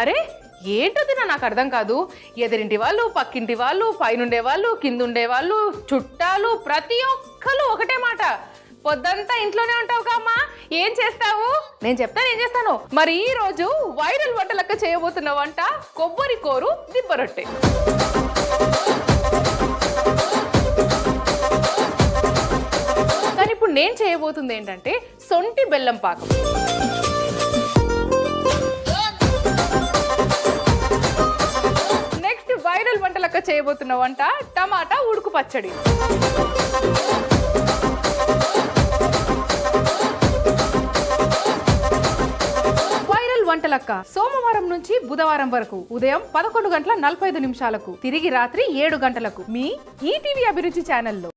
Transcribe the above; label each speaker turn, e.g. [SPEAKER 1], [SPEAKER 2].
[SPEAKER 1] అరే ఏంటో తినా నాకు అర్థం కాదు. ఎదురింటి వాళ్ళు, పక్కింటి వాళ్ళు, పైనుండే వాళ్ళు, కిందుండే వాళ్ళు, చుట్టాలు, ప్రతి ఒక్కరు ఒకటే మాట. పొద్దంతా ఇంట్లోనే ఉంటావు కామ్మా, ఏం చేస్తావు? నేను చెప్తాను ఏం చేస్తాను. మరి ఈ రోజు వైరల్ వంటలక్క చేయబోతున్న వంట కొబ్బరి కోరు దిబ్బరొట్టె. కానీ ఇప్పుడు నేను చేయబోతుంది ఏంటంటే సొంటి బెల్లం పాకం. నెక్స్ట్ వైరల్ వంటలక్క చేయబోతున్న వంట టమాటా ఉడుకు పచ్చడి. వంటలక్క సోమవారం నుంచి బుధవారం వరకు ఉదయం 11:45 తిరిగి రాత్రి 7 గంటలకు మీ ఈటీవీ అభిరుచి ఛానల్లో.